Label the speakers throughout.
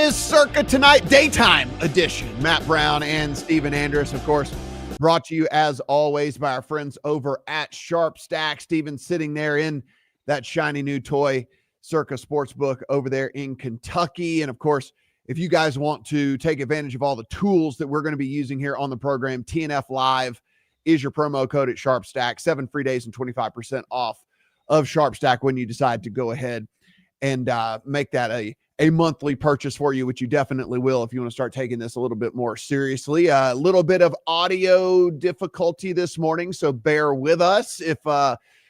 Speaker 1: is Circa Tonight, daytime edition. Matt Brown and Stephen Andress, of course, brought to you as always by our friends over at SharpStack. Stephen sitting there in that shiny new toy Circa Sportsbook over there in Kentucky. And of course, if you guys want to take advantage of all the tools that we're going to be using here on the program, TNF Live is your promo code at SharpStack. 7 free days and 25% off of SharpStack when you decide to go ahead and make that a monthly purchase for you, which you definitely will if you want to start taking this a little bit more seriously. A little bit of audio difficulty this morning, so bear with us if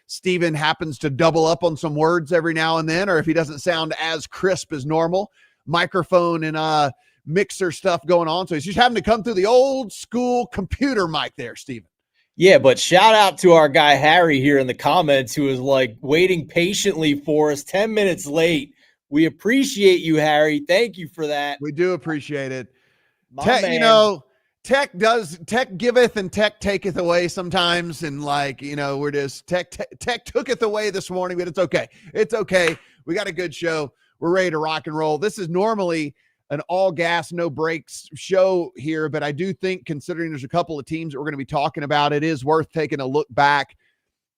Speaker 1: Stephen happens to double up on some words every now and then, or if he doesn't sound as crisp as normal. Microphone and mixer stuff going on, so he's just having to come through the old school computer mic there, Stephen.
Speaker 2: Yeah, but shout out to our guy Harry here in the comments who is like waiting patiently for us, 10 minutes late. We appreciate you, Harry. Thank you for that.
Speaker 1: We do appreciate it.
Speaker 2: My man.
Speaker 1: You know, tech giveth and tech taketh away sometimes. And we're just tech tooketh away this morning, but it's okay. It's okay. We got a good show. We're ready to rock and roll. This is normally an all gas, no brakes show here, but I do think, considering there's a couple of teams that we're going to be talking about, it is worth taking a look back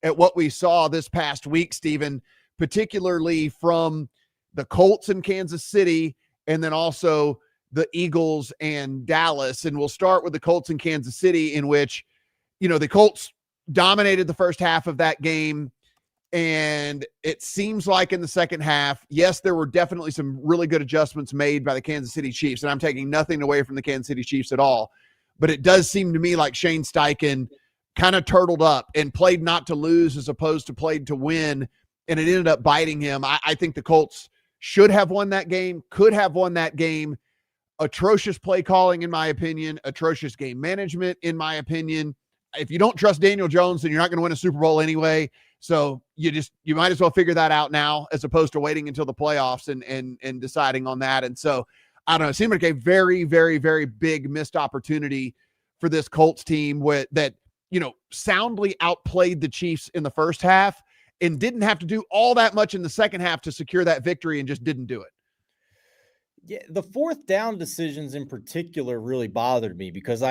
Speaker 1: at what we saw this past week, Stephen, particularly from the Colts in Kansas City and then also the Eagles and Dallas. And we'll start with the Colts in Kansas City, in which, the Colts dominated the first half of that game. And it seems like in the second half, yes, there were definitely some really good adjustments made by the Kansas City Chiefs. And I'm taking nothing away from the Kansas City Chiefs at all. But it does seem to me like Shane Steichen kind of turtled up and played not to lose as opposed to played to win. And it ended up biting him. I think the Colts should have won that game, could have won that game. Atrocious play calling, in my opinion. Atrocious game management, in my opinion. If you don't trust Daniel Jones, then you're not going to win a Super Bowl anyway. So you might as well figure that out now as opposed to waiting until the playoffs and deciding on that. And so, I don't know, it seemed like a very, very, very big missed opportunity for this Colts team that soundly outplayed the Chiefs in the first half and didn't have to do all that much in the second half to secure that victory and just didn't do it.
Speaker 2: Yeah, the fourth down decisions in particular really bothered me because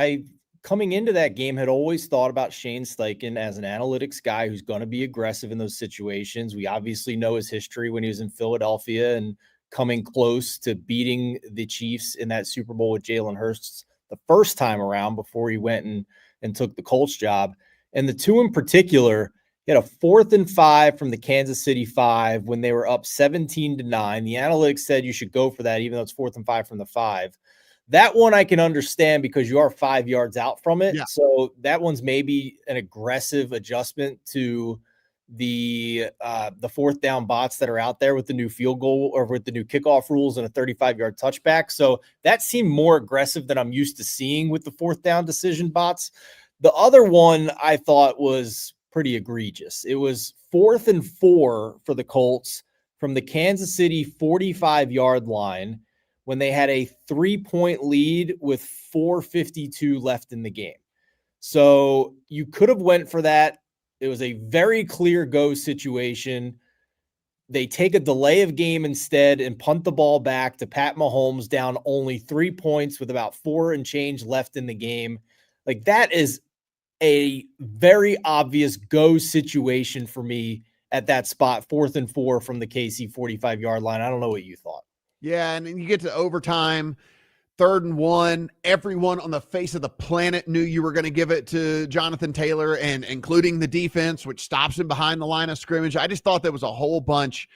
Speaker 2: coming into that game, had always thought about Shane Steichen as an analytics guy who's going to be aggressive in those situations. We obviously know his history when he was in Philadelphia and coming close to beating the Chiefs in that Super Bowl with Jalen Hurts the first time around before he went and took the Colts job. And the two in particular, he had a 4th and 5 from the Kansas City 5 when they were up 17-9. The analytics said you should go for that, even though it's 4th and 5 from the 5. That one I can understand because you are 5 yards out from it. Yeah. So that one's maybe an aggressive adjustment to the 4th down bots that are out there with the new field goal or with the new kickoff rules and a 35-yard touchback. So that seemed more aggressive than I'm used to seeing with the 4th down decision bots. The other one I thought was pretty egregious. It was 4th and 4 for the Colts from the Kansas City 45-yard line when they had a 3-point lead with 4:52 left in the game. So you could have went for that. It was a very clear go situation. They take a delay of game instead and punt the ball back to Pat Mahomes down only 3 points with about 4 and change left in the game. Like, that is a very obvious go situation for me at that spot, 4th and 4 from the KC 45-yard line. I don't know what you thought.
Speaker 1: Yeah, and then you get to overtime, 3rd and 1. Everyone on the face of the planet knew you were going to give it to Jonathan Taylor, and including the defense, which stops him behind the line of scrimmage. I just thought there was a whole bunch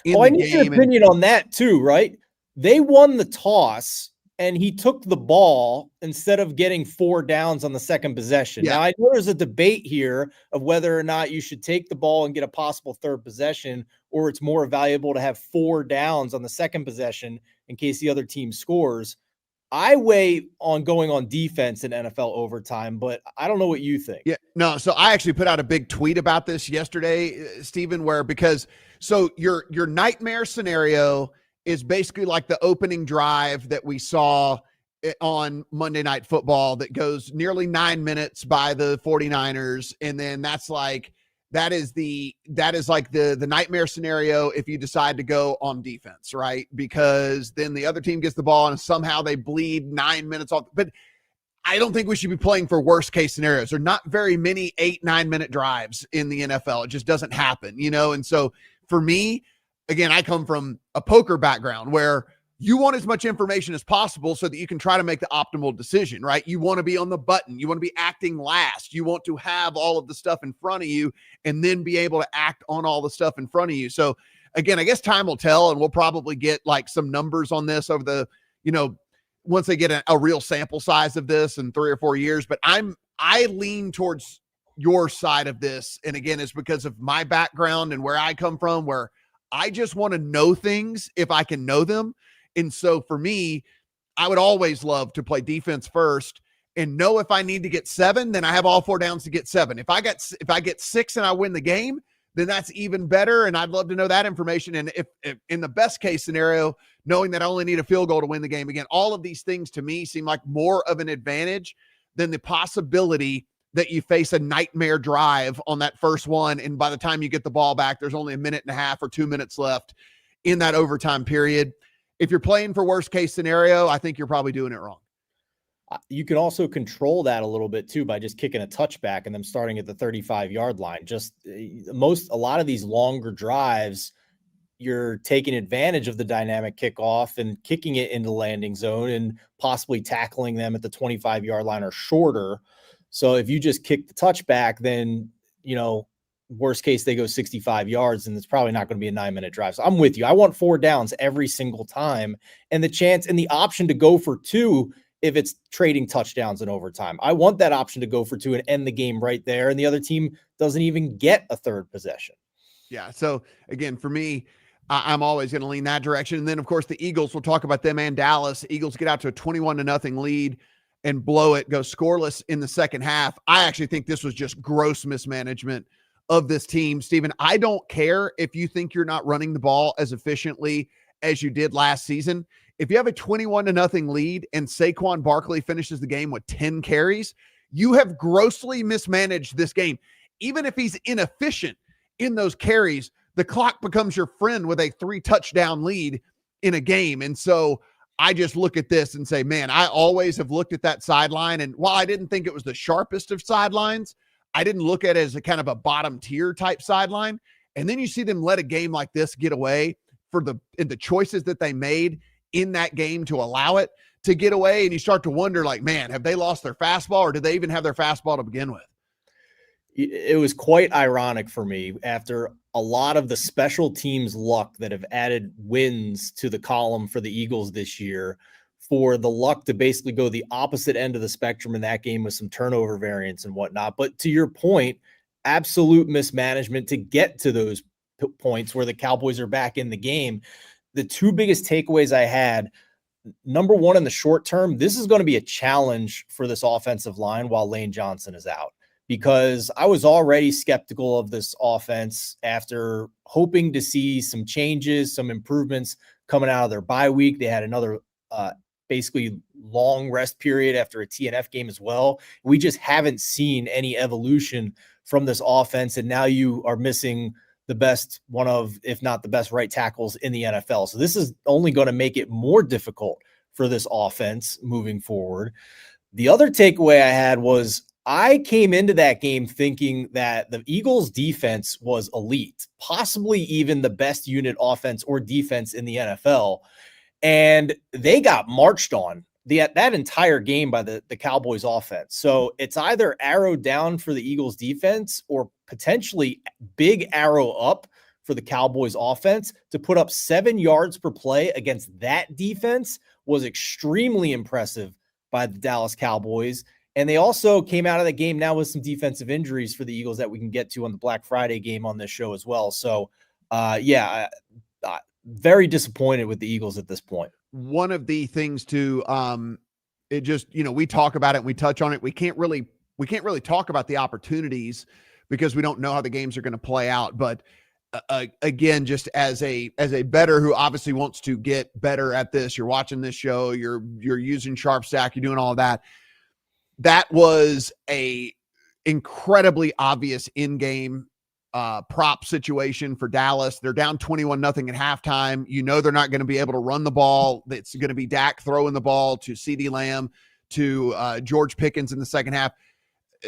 Speaker 1: in the game.
Speaker 2: I need your opinion on that too, right? They won the toss, and he took the ball instead of getting 4 downs on the second possession. Yeah. Now, I know there's a debate here of whether or not you should take the ball and get a possible 3rd possession, or it's more valuable to have 4 downs on the second possession in case the other team scores. I weigh on going on defense in NFL overtime, but I don't know what you think.
Speaker 1: Yeah, no. So I actually put out a big tweet about this yesterday, Stephen, so your nightmare scenario is basically like the opening drive that we saw on Monday Night Football that goes nearly 9 minutes by the 49ers. And then that's like that is like the nightmare scenario if you decide to go on defense, right? Because then the other team gets the ball and somehow they bleed 9 minutes off. But I don't think we should be playing for worst case scenarios. There are not very many 8-9 minute drives in the NFL. It just doesn't happen, And so for me, again, I come from a poker background where you want as much information as possible so that you can try to make the optimal decision, right? You want to be on the button. You want to be acting last. You want to have all of the stuff in front of you and then be able to act on all the stuff in front of you. So again, I guess time will tell, and we'll probably get like some numbers on this over the, once they get a real sample size of this in 3 or 4 years. But I lean towards your side of this. And again, it's because of my background and where I come from, where I just want to know things if I can know them. And so for me, I would always love to play defense first and know if I need to get 7, then I have all 4 downs to get 7. If I get 6 and I win the game, then that's even better. And I'd love to know that information. And if in the best case scenario, knowing that I only need a field goal to win the game, again, all of these things to me seem like more of an advantage than the possibility that you face a nightmare drive on that first one. And by the time you get the ball back, there's only 1.5 minutes or 2 minutes left in that overtime period. If you're playing for worst case scenario, I think you're probably doing it wrong.
Speaker 2: You can also control that a little bit too by just kicking a touchback and them starting at the 35-yard line. A lot of these longer drives, you're taking advantage of the dynamic kickoff and kicking it into the landing zone and possibly tackling them at the 25-yard line or shorter. So if you just kick the touchback, then, worst case, they go 65 yards and it's probably not going to be a 9-minute drive. So I'm with you. I want 4 downs every single time and the chance and the option to go for 2 if it's trading touchdowns in overtime. I want that option to go for 2 and end the game right there. And the other team doesn't even get a third possession.
Speaker 1: Yeah. So again, for me, I'm always going to lean that direction. And then of course the Eagles, we'll talk about them and Dallas. Eagles get out to a 21-0 lead and blow it, go scoreless in the second half. I actually think this was just gross mismanagement of this team. Steven, I don't care if you think you're not running the ball as efficiently as you did last season. If you have a 21-0 lead and Saquon Barkley finishes the game with 10 carries, you have grossly mismanaged this game. Even if he's inefficient in those carries, the clock becomes your friend with a 3-touchdown lead in a game. And so I just look at this and say, man, I always have looked at that sideline. And while I didn't think it was the sharpest of sidelines, I didn't look at it as a kind of a bottom tier type sideline. And then you see them let a game like this get away for the choices that they made in that game to allow it to get away. And you start to wonder, like, man, have they lost their fastball, or did they even have their fastball to begin with?
Speaker 2: It was quite ironic for me after a lot of the special teams luck that have added wins to the column for the Eagles this year, for the luck to basically go the opposite end of the spectrum in that game with some turnover variance and whatnot. But to your point, absolute mismanagement to get to those points where the Cowboys are back in the game. The 2 biggest takeaways I had, number one, in the short term, this is going to be a challenge for this offensive line while Lane Johnson is out, because I was already skeptical of this offense after hoping to see some changes, some improvements coming out of their bye week. They had another basically long rest period after a TNF game as well. We just haven't seen any evolution from this offense. And now you are missing the best, one of, if not the best, right tackles in the NFL. So this is only going to make it more difficult for this offense moving forward. The other takeaway I had was I came into that game thinking that the Eagles defense was elite, possibly even the best unit offense or defense in the NFL. And they got marched on that entire game by the Cowboys offense. So it's either arrow down for the Eagles defense or potentially big arrow up for the Cowboys offense. To put up 7 yards per play against that defense was extremely impressive by the Dallas Cowboys. And they also came out of the game now with some defensive injuries for the Eagles that we can get to on the Black Friday game on this show as well. So very disappointed with the Eagles at this point.
Speaker 1: One of the things to it just, we talk about it and we touch on it. We can't really talk about the opportunities because we don't know how the games are going to play out. But again, just as a bettor who obviously wants to get better at this, you're watching this show, you're using SharpStack, you're doing all of that. That was a incredibly obvious in-game prop situation for Dallas. They're down 21-0 at halftime. You know they're not going to be able to run the ball. It's going to be Dak throwing the ball to CeeDee Lamb, to George Pickens in the second half.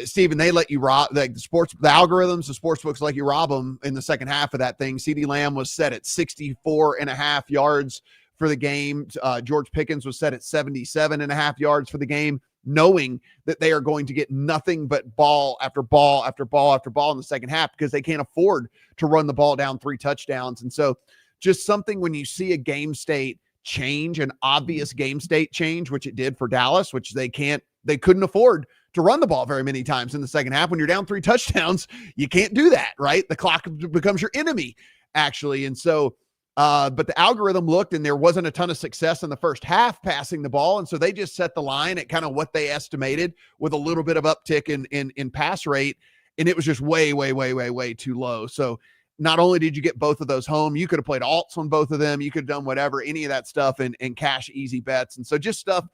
Speaker 1: Steven, they let you rob, like the algorithms, the sports books let you rob them in the second half of that thing. CeeDee Lamb was set at 64.5 yards for the game. George Pickens was set at 77.5 yards for the game, knowing that they are going to get nothing but ball after ball after ball after ball in the second half because they can't afford to run the ball down 3 touchdowns. And so just something when you see a game state change, an obvious game state change, which it did for Dallas, which they couldn't afford to run the ball very many times in the second half. When you're down 3 touchdowns, you can't do that, right? The clock becomes your enemy, actually. And so, but the algorithm looked and there wasn't a ton of success in the first half passing the ball. And so they just set the line at kind of what they estimated with a little bit of uptick in pass rate. And it was just way, way, way, way, way too low. So not only did you get both of those home, you could have played alts on both of them. You could have done whatever, any of that stuff and cash easy bets. And so just stuff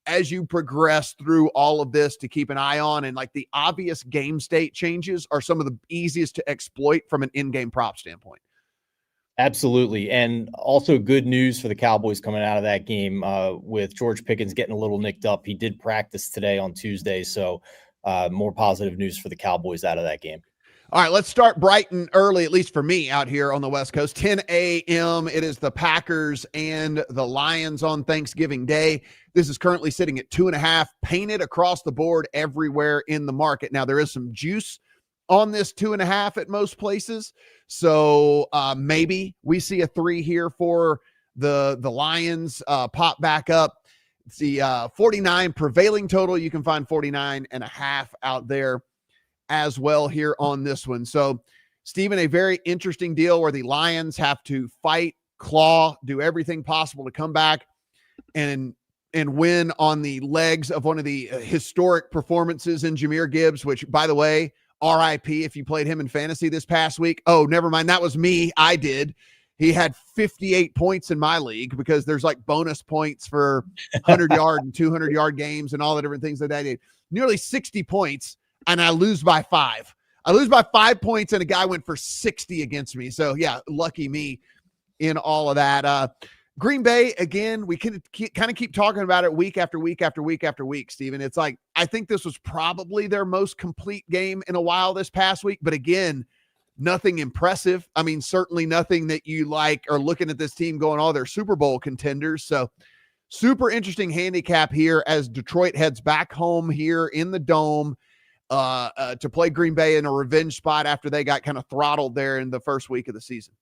Speaker 1: as you progress through all of this to keep an eye on. And like the obvious game state changes are some of the easiest to exploit from an in-game prop standpoint.
Speaker 2: Absolutely. And also good news for the Cowboys coming out of that game with George Pickens getting a little nicked up. He did practice today on Tuesday. So more positive news for the Cowboys out of that game.
Speaker 1: All right, let's start bright and early, at least for me out here on the West Coast. 10 a.m. It is the Packers and the Lions on Thanksgiving Day. This is currently sitting at 2.5, painted across the board everywhere in the market. Now, there is some juice on this 2.5 at most places. So maybe we see a 3 here for the Lions pop back up. It's the 49 prevailing total. You can find 49.5 out there as well here on this one. So, Stephen, a very interesting deal where the Lions have to fight, claw, do everything possible to come back and win on the legs of one of the historic performances in Jahmyr Gibbs, which, by the way, RIP if you played him in fantasy this past week. Oh, never mind. That was me. I did. He had 58 points in my league because there's like bonus points for 100-yard and 200-yard games and all the different things that I did. Nearly 60 points. And I lose by 5. I lose by 5 points, and a guy went for 60 against me. So, yeah, lucky me in all of that. Green Bay, again, we can kind of keep talking about it week after week after week after week, Steven. It's like I think this was probably their most complete game in a while this past week. But, again, nothing impressive. I mean, certainly nothing that you like are looking at this team going, oh, they're Super Bowl contenders. So, super interesting handicap here as Detroit heads back home here in the Dome to play Green Bay in a revenge spot after they got kind of throttled there in the first week of the season.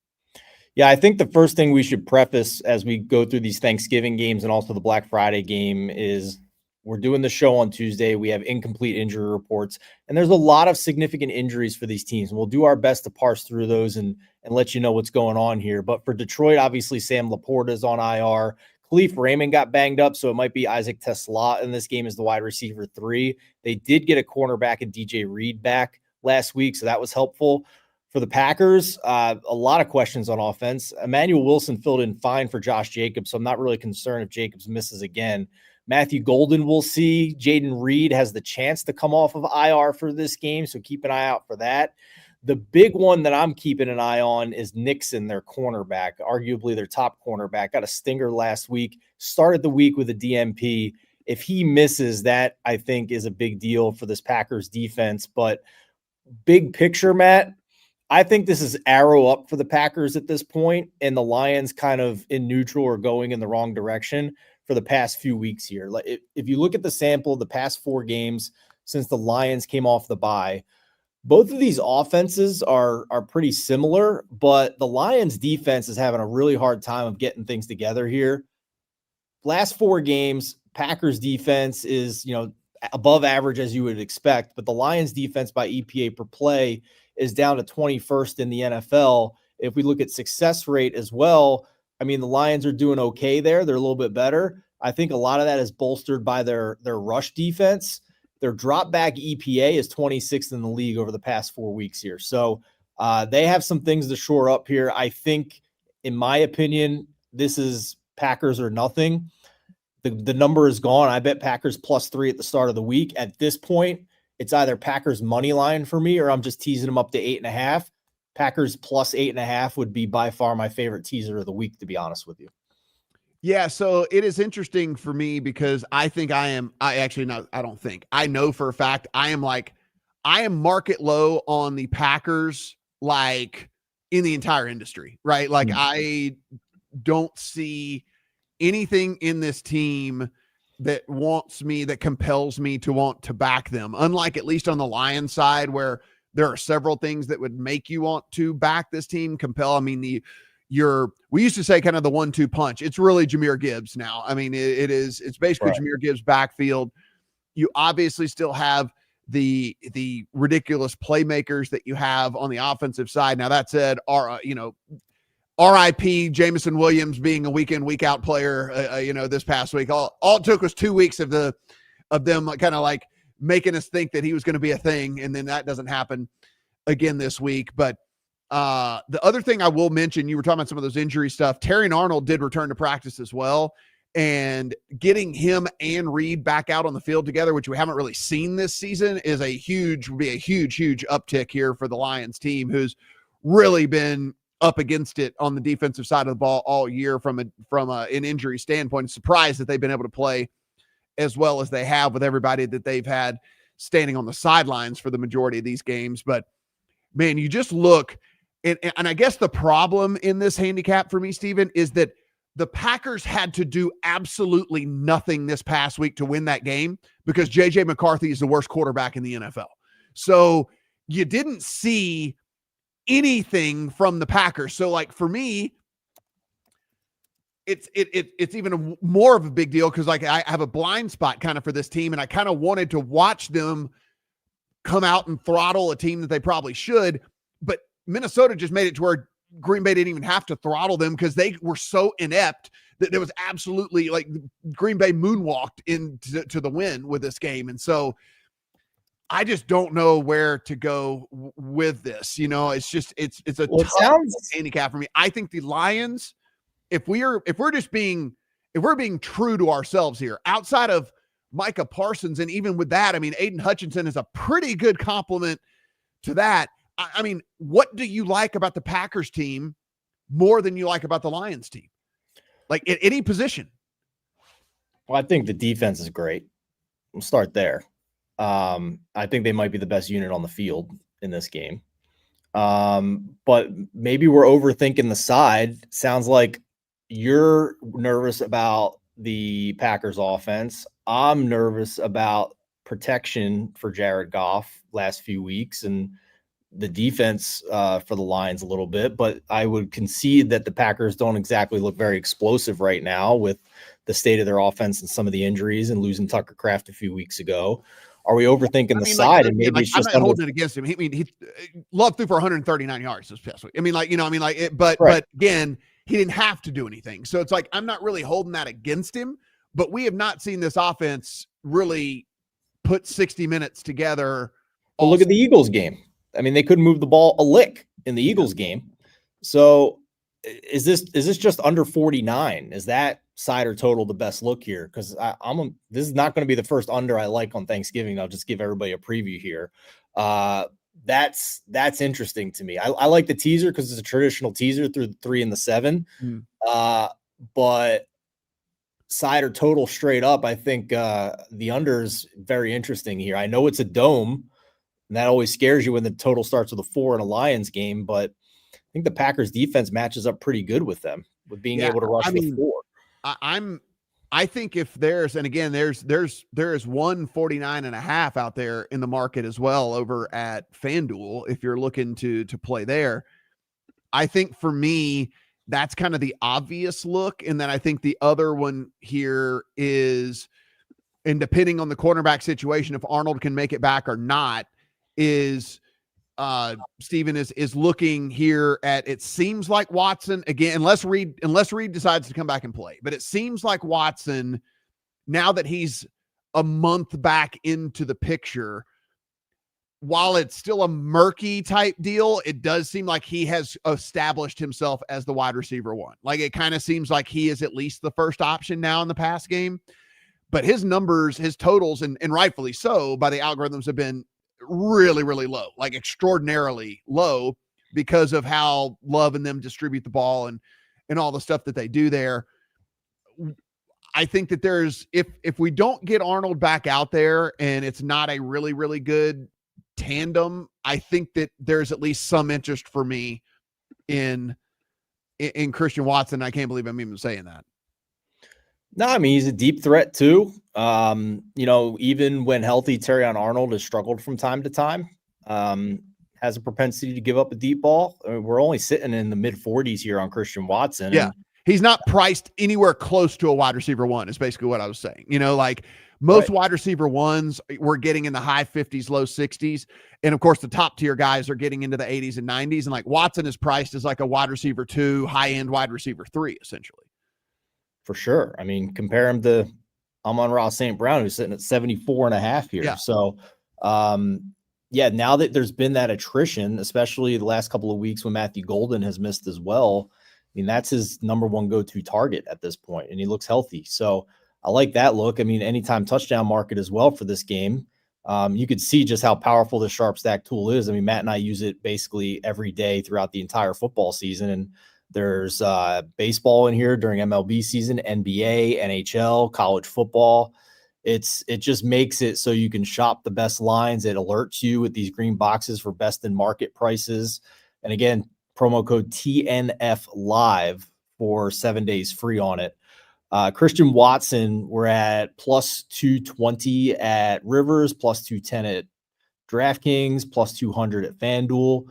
Speaker 2: Yeah, I think the first thing we should preface as we go through these Thanksgiving games and also the Black Friday game is we're doing the show on Tuesday. We have incomplete injury reports, and there's a lot of significant injuries for these teams. We'll do our best to parse through those and let you know what's going on here. But for Detroit, obviously, Sam Laporta is on IR. Khalif Raymond got banged up, so it might be Isaac Tesla in this game as the wide receiver 3. They did get a cornerback and DJ Reed back last week, so that was helpful. For the Packers, a lot of questions on offense. Emmanuel Wilson filled in fine for Josh Jacobs, so I'm not really concerned if Jacobs misses again. Matthew Golden we'll see. Jaden Reed has the chance to come off of IR for this game, so keep an eye out for that. The big one that I'm keeping an eye on is Nixon, their cornerback, arguably their top cornerback. Got a stinger last week, started the week with a DMP. If he misses, that I think is a big deal for this Packers defense. But big picture, Matt, I think this is arrow up for the Packers at this point, and the Lions kind of in neutral or going in the wrong direction for the past few weeks here. Like if you look at the sample of the past 4 games since the Lions came off the bye, both of these offenses are pretty similar, but the Lions defense is having a really hard time of getting things together here. Last 4 games, Packers defense is, above average as you would expect, but the Lions defense by EPA per play is down to 21st in the NFL. If we look at success rate as well, I mean, the Lions are doing okay there. They're a little bit better. I think a lot of that is bolstered by their rush defense. Their drop back EPA is 26th in the league over the past 4 weeks here. So they have some things to shore up here. I think, in my opinion, this is Packers or nothing. The number is gone. I bet Packers +3 at the start of the week. At this point, it's either Packers money line for me or I'm just teasing them up to 8.5. Packers plus 8.5 would be by far my favorite teaser of the week, to be honest with you.
Speaker 1: Yeah, so it is interesting for me because I know for a fact I am market low on the Packers, like in the entire industry, right? Like I don't see anything in this team that compels me to want to back them. Unlike at least on the Lions side, where there are several things that would make you want to back this team. I mean, we used to say kind of the 1-2 punch. It's really Jahmyr Gibbs now. I mean, it's basically right. Jahmyr Gibbs backfield. You obviously still have the ridiculous playmakers that you have on the offensive side. Now that said, RIP Jameson Williams being a week in, week out player, this past week, all it took was 2 weeks of them kind of like making us think that he was going to be a thing. And then that doesn't happen again this week. But the other thing I will mention, you were talking about some of those injury stuff. Terry Arnold did return to practice as well, and getting him and Reed back out on the field together, which we haven't really seen this season, is a huge uptick here for the Lions team, who's really been up against it on the defensive side of the ball all year from an injury standpoint. Surprised that they've been able to play as well as they have with everybody that they've had standing on the sidelines for the majority of these games. But man, you just look, and I guess the problem in this handicap for me, Steven, is that the Packers had to do absolutely nothing this past week to win that game because J.J. McCarthy is the worst quarterback in the NFL. So you didn't see anything from the Packers. So like for me, it's even more of a big deal because like I have a blind spot kind of for this team, and I kind of wanted to watch them come out and throttle a team that they probably should. But Minnesota just made it to where Green Bay didn't even have to throttle them because they were so inept that there was absolutely like Green Bay moonwalked into the win with this game. And so I just don't know where to go with this. It's just, it's a tough handicap for me. I think the Lions, if we're being true to ourselves here, outside of Micah Parsons, and even with that, I mean, Aiden Hutchinson is a pretty good compliment to that. I mean, what do you like about the Packers team more than you like about the Lions team? Like at any position?
Speaker 2: Well, I think the defense is great. We'll start there. I think they might be the best unit on the field in this game. But maybe we're overthinking the side. Sounds like you're nervous about the Packers offense. I'm nervous about protection for Jared Goff last few weeks and the defense for the Lions a little bit, but I would concede that the Packers don't exactly look very explosive right now with the state of their offense and some of the injuries and losing Tucker Kraft a few weeks ago. Are we overthinking the side? And maybe it's just
Speaker 1: I'm not holding it against him. He Love threw for 139 yards this past week. But again, he didn't have to do anything. So it's like, I'm not really holding that against him, but we have not seen this offense really put 60 minutes together.
Speaker 2: Well, look at the Eagles game. I mean, they couldn't move the ball a lick in the Eagles game. So is this just under 49? Is that side or total the best look here? Because this is not going to be the first under I like on Thanksgiving. I'll just give everybody a preview here. That's interesting to me. I like the teaser because it's a traditional teaser through the 3 and the 7. But side or total straight up, I think the under is very interesting here. I know it's a dome, and that always scares you when the total starts with a 4 in a Lions game, but I think the Packers defense matches up pretty good with them, with being able to rush with 4.
Speaker 1: I think if there's, and again, there is 149.5 out there in the market as well over at FanDuel, if you're looking to play there. I think for me, that's kind of the obvious look. And then I think the other one here is, and depending on the cornerback situation, if Arnold can make it back or not, is Steven is looking here at, it seems like Watson again, unless Reed decides to come back and play, but it seems like Watson, now that he's a month back into the picture, while it's still a murky type deal, it does seem like he has established himself as the wide receiver 1. Like it kind of seems like he is at least the first option now in the pass game, but his numbers, his totals, and rightfully so by the algorithms, have been really, really low, like extraordinarily low. because of how Love and them distribute the ball and all the stuff that they do there. I think that there's, if we don't get Arnold back out there and it's not a really, really good tandem, I think that there's at least some interest for me in Christian Watson. I can't believe I'm even saying that.
Speaker 2: No, I mean, he's a deep threat too. Even when healthy, Terrion Arnold has struggled from time to time. Has a propensity to give up a deep ball. I mean, we're only sitting in the mid 40s here on Christian Watson.
Speaker 1: Yeah. He's not priced anywhere close to a wide receiver one is basically what I was saying. Like most wide receiver ones we're getting in the high 50s, low 60s. And of course the top tier guys are getting into the 80s and 90s. And like Watson is priced as like a wide receiver 2, high end wide receiver 3, essentially.
Speaker 2: For sure. I mean, compare him to Amon-Ra St. Brown, who's sitting at 74.5 here.
Speaker 1: Yeah.
Speaker 2: So, now that there's been that attrition, especially the last couple of weeks when Matthew Golden has missed as well, I mean, that's his number one go-to target at this point, and he looks healthy. So I like that look. I mean, anytime touchdown market as well for this game. You could see just how powerful the SharpStack tool is. I mean, Matt and I use it basically every day throughout the entire football season, and there's baseball in here during MLB season, NBA, NHL, college football. It just makes it so you can shop the best lines. It alerts you with these green boxes for best in market prices. And again, promo code TNF live for 7 days free on it. Christian Watson, we're at plus 220 at Rivers, plus 210 at DraftKings, plus 200 at FanDuel.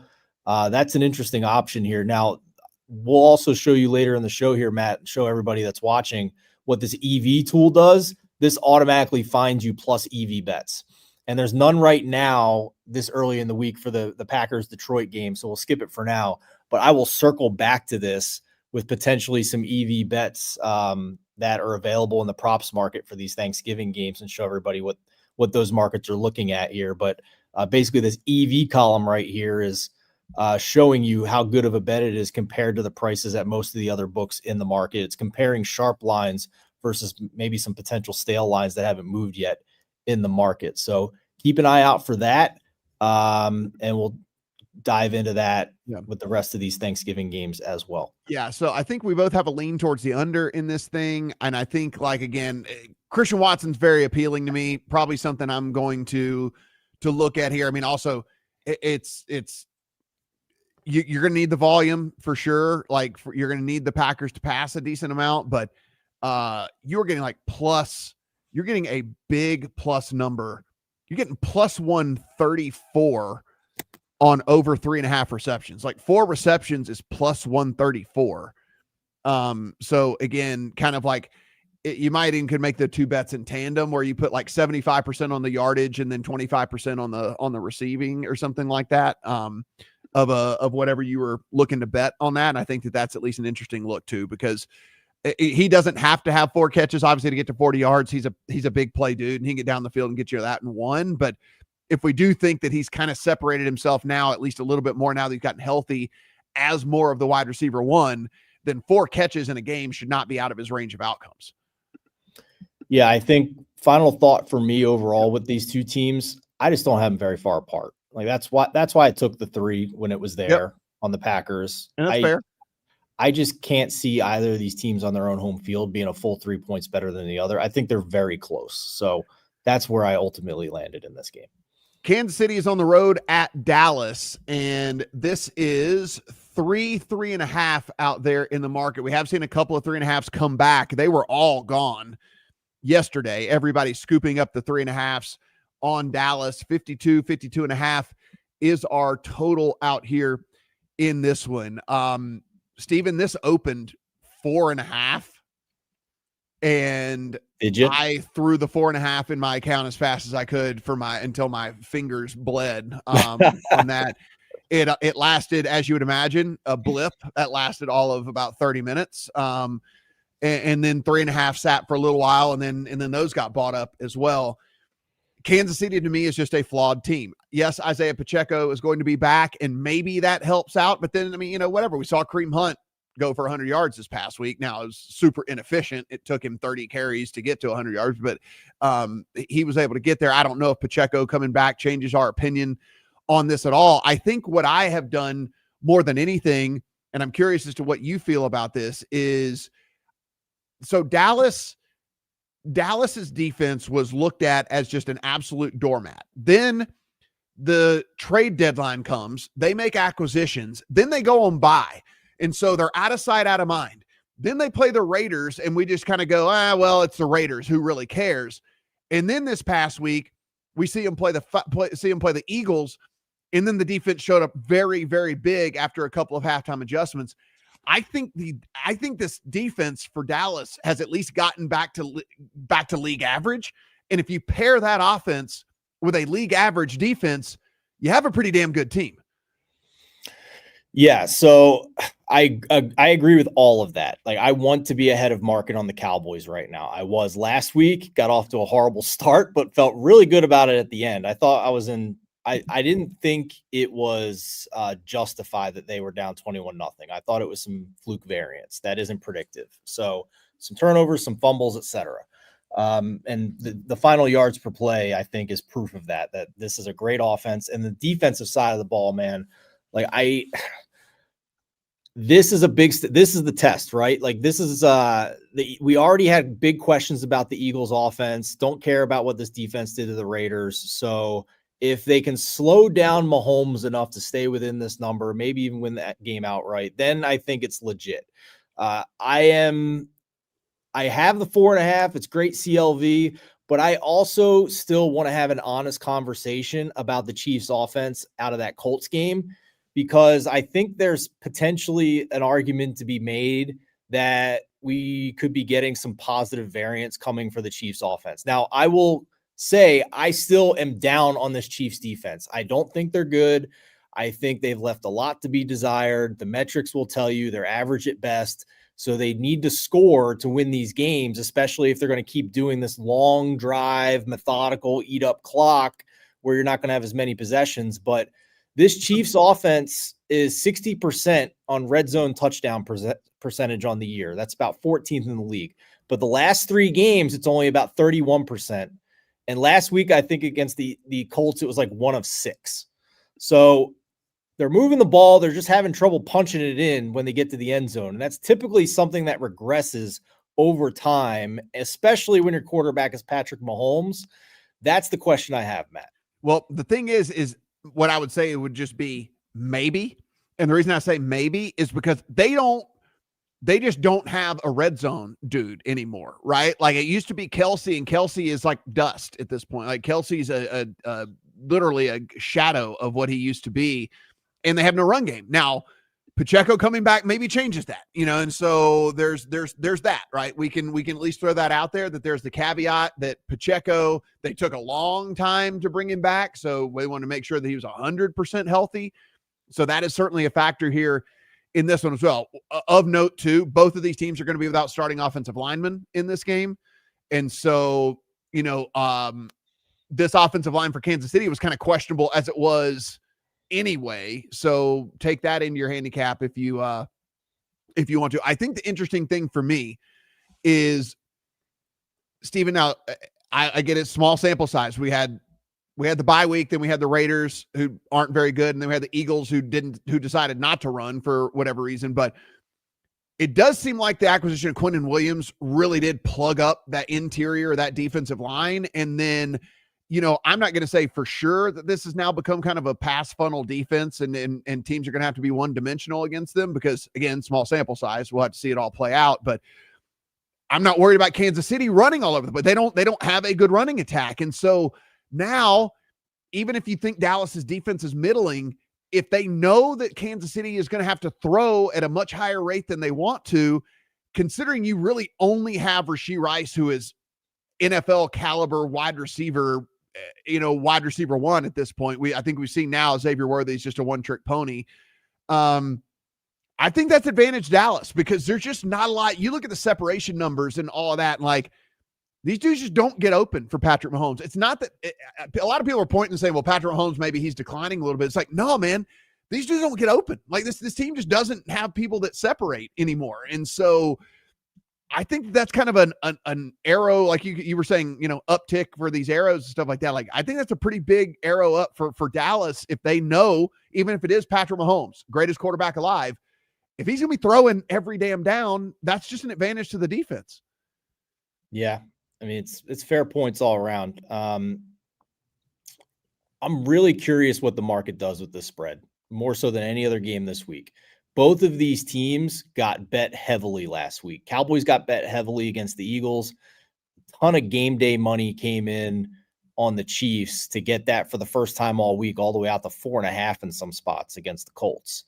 Speaker 2: That's an interesting option here. Now, we'll also show you later in the show here, Matt, show everybody that's watching what this EV tool does. This automatically finds you plus EV bets. And there's none right now this early in the week for the Packers-Detroit game, so we'll skip it for now. But I will circle back to this with potentially some EV bets that are available in the props market for these Thanksgiving games and show everybody what those markets are looking at here. But basically this EV column right here is showing you how good of a bet it is compared to the prices at most of the other books in the market. It's comparing sharp lines versus maybe some potential stale lines that haven't moved yet in the market. So keep an eye out for that. And we'll dive into that with the rest of these Thanksgiving games as well.
Speaker 1: Yeah. So I think we both have a lean towards the under in this thing. And I think, like, again, Christian Watson's very appealing to me, probably something I'm going to look at here. I mean, also you're going to need the volume for sure. Like you're going to need the Packers to pass a decent amount, but you're getting you're getting a big plus number. You're getting plus 134 on over 3.5 receptions. Like 4 receptions is plus 134. So again, kind of like you might even could make the two bets in tandem where you put like 75% on the yardage and then 25% on the receiving or something like that. Of whatever you were looking to bet on that. And I think that's at least an interesting look too, because he doesn't have to have 4 catches, obviously, to get to 40 yards. He's a big play dude, and he can get down the field and get you that in 1. But if we do think that he's kind of separated himself now, at least a little bit more now that he's gotten healthy as more of the wide receiver 1, then 4 catches in a game should not be out of his range of outcomes.
Speaker 2: Yeah, I think final thought for me overall with these two teams, I just don't have them very far apart. Like that's why I took the 3 when it was there on the Packers.
Speaker 1: And that's fair.
Speaker 2: I just can't see either of these teams on their own home field being a full 3 points better than the other. I think they're very close. So that's where I ultimately landed in this game.
Speaker 1: Kansas City is on the road at Dallas, and this is 3.5 out there in the market. We have seen a couple of 3.5s come back. They were all gone yesterday. Everybody scooping up the 3.5s on Dallas. 52.5 is our total out here in this one. Steven, this opened 4.5, and
Speaker 2: did you?
Speaker 1: I threw the 4.5 in my account as fast as I could until my fingers bled on that. It lasted, as you would imagine, a blip that lasted all of about 30 minutes. And then 3.5 sat for a little while, and then those got bought up as well. Kansas City to me is just a flawed team. Yes, Isaiah Pacheco is going to be back, and maybe that helps out. But then, I mean, whatever. We saw Kareem Hunt go for 100 yards this past week. Now, it was super inefficient. It took him 30 carries to get to 100 yards, but he was able to get there. I don't know if Pacheco coming back changes our opinion on this at all. I think what I have done more than anything, and I'm curious as to what you feel about this, is so Dallas's defense was looked at as just an absolute doormat. Then the trade deadline comes, they make acquisitions, then they go on bye. And so they're out of sight, out of mind. Then they play the Raiders, and we just kind of go, well, it's the Raiders. Who really cares? And then this past week, we see them play the Eagles, and then the defense showed up very, very big after a couple of halftime adjustments. I think this defense for Dallas has at least gotten back to league average. And if you pair that offense with a league average defense, you have a pretty damn good team.
Speaker 2: Yeah, so I agree with all of that. Like, I want to be ahead of market on the Cowboys right now. I was last week, got off to a horrible start, but felt really good about it at the end. I thought I didn't think it was justified that they were down 21-0. I thought it was some fluke variance. That isn't predictive. So some turnovers, some fumbles, etc. And the final yards per play, I think, is proof of that this is a great offense. And the defensive side of the ball, man, this is the test, right? Like, this is we already had big questions about the Eagles offense. Don't care about what this defense did to the Raiders. So if they can slow down Mahomes enough to stay within this number, maybe even win that game outright, then I think it's legit. I have the 4.5. It's great CLV, but I also still want to have an honest conversation about the Chiefs offense out of that Colts game, because I think there's potentially an argument to be made that we could be getting some positive variance coming for the Chiefs offense. Now, I will say I still am down on this Chiefs defense. I don't think they're good. I think they've left a lot to be desired. The metrics will tell you they're average at best. So they need to score to win these games, especially if they're going to keep doing this long drive, methodical, eat up clock where you're not going to have as many possessions. But this Chiefs offense is 60% on red zone touchdown percentage on the year. That's about 14th in the league. But the last 3 games, it's only about 31%. And last week, I think against the Colts, it was like 1 of 6. So they're moving the ball. They're just having trouble punching it in when they get to the end zone. And that's typically something that regresses over time, especially when your quarterback is Patrick Mahomes. That's the question I have, Matt.
Speaker 1: Well, the thing is what I would say it would just be maybe. And the reason I say maybe is because they just don't have a red zone dude anymore, right? Like, it used to be Kelsey, and Kelsey is like dust at this point. Like, Kelsey's literally a shadow of what he used to be, and they have no run game. Now, Pacheco coming back maybe changes that, and so there's that, right? We can at least throw that out there, that there's the caveat that Pacheco, they took a long time to bring him back, so we want to make sure that he was 100% healthy. So that is certainly a factor here in this one as well. Of note, too, both of these teams are going to be without starting offensive linemen in this game. And so, this offensive line for Kansas City was kind of questionable as it was anyway. So take that into your handicap if you want to. I think the interesting thing for me is, Steven, now I get it, small sample size. We had the bye week, then we had the Raiders, who aren't very good, and then we had the Eagles who decided not to run for whatever reason. But it does seem like the acquisition of Quinnen Williams really did plug up that interior, that defensive line. And then, I'm not going to say for sure that this has now become kind of a pass funnel defense, and teams are going to have to be one-dimensional against them because, again, small sample size. We'll have to see it all play out. But I'm not worried about Kansas City running all over them, but they don't have a good running attack. And so now, even if you think Dallas's defense is middling, if they know that Kansas City is going to have to throw at a much higher rate than they want to, considering you really only have Rashee Rice, who is NFL caliber wide receiver, wide receiver 1 at this point. I think we've seen now Xavier Worthy's just a one-trick pony. I think that's advantage Dallas, because there's just not a lot. You look at the separation numbers and all of that, and like, these dudes just don't get open for Patrick Mahomes. It's not that a lot of people are pointing and saying, well, Patrick Mahomes, maybe he's declining a little bit. It's like, no, man, these dudes don't get open. Like, this team just doesn't have people that separate anymore. And so I think that's kind of an arrow, like you were saying, uptick for these arrows and stuff like that. Like, I think that's a pretty big arrow up for Dallas if they know, even if it is Patrick Mahomes, greatest quarterback alive, if he's going to be throwing every damn down, that's just an advantage to the defense.
Speaker 2: Yeah. I mean, it's fair points all around. I'm really curious what the market does with this spread, more so than any other game this week. Both of these teams got bet heavily last week. Cowboys got bet heavily against the Eagles. A ton of game day money came in on the Chiefs to get that for the first time all week, all the way out to 4.5 in some spots against the Colts.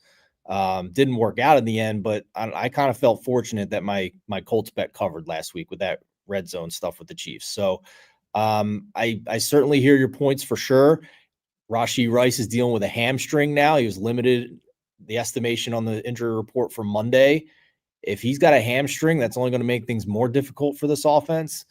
Speaker 2: Didn't work out in the end, but I kind of felt fortunate that my Colts bet covered last week with that red zone stuff with the Chiefs. So I certainly hear your points for sure. Rashee Rice is dealing with a hamstring now. He was limited, the estimation on the injury report for Monday. If he's got a hamstring, that's only going to make things more difficult for this offense.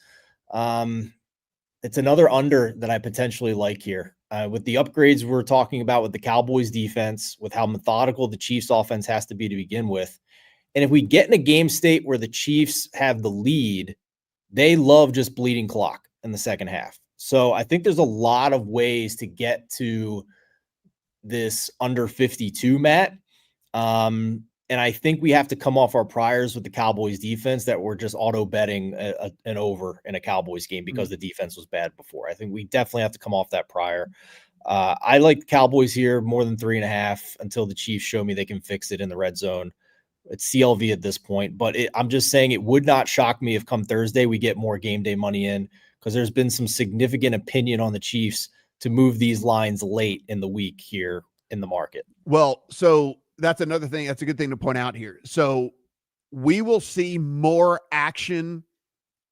Speaker 2: It's another under that I potentially like here. With the upgrades we're talking about with the Cowboys defense, with how methodical the Chiefs offense has to be to begin with. And if we get in a game state where the Chiefs have the lead, they love just bleeding clock in the second half. So I think there's a lot of ways to get to this under 52, Matt. And I think we have to come off our priors with the Cowboys defense that we're just auto betting an over in a Cowboys game because the defense was bad before. I think we definitely have to come off that prior. I like the Cowboys here more than 3.5 until the Chiefs show me they can fix it in the red zone. It's CLV at this point, but I'm just saying it would not shock me if come Thursday we get more game day money in, because there's been some significant opinion on the Chiefs to move these lines late in the week here in the market.
Speaker 1: Well, so that's another thing. That's a good thing to point out here. So we will see more action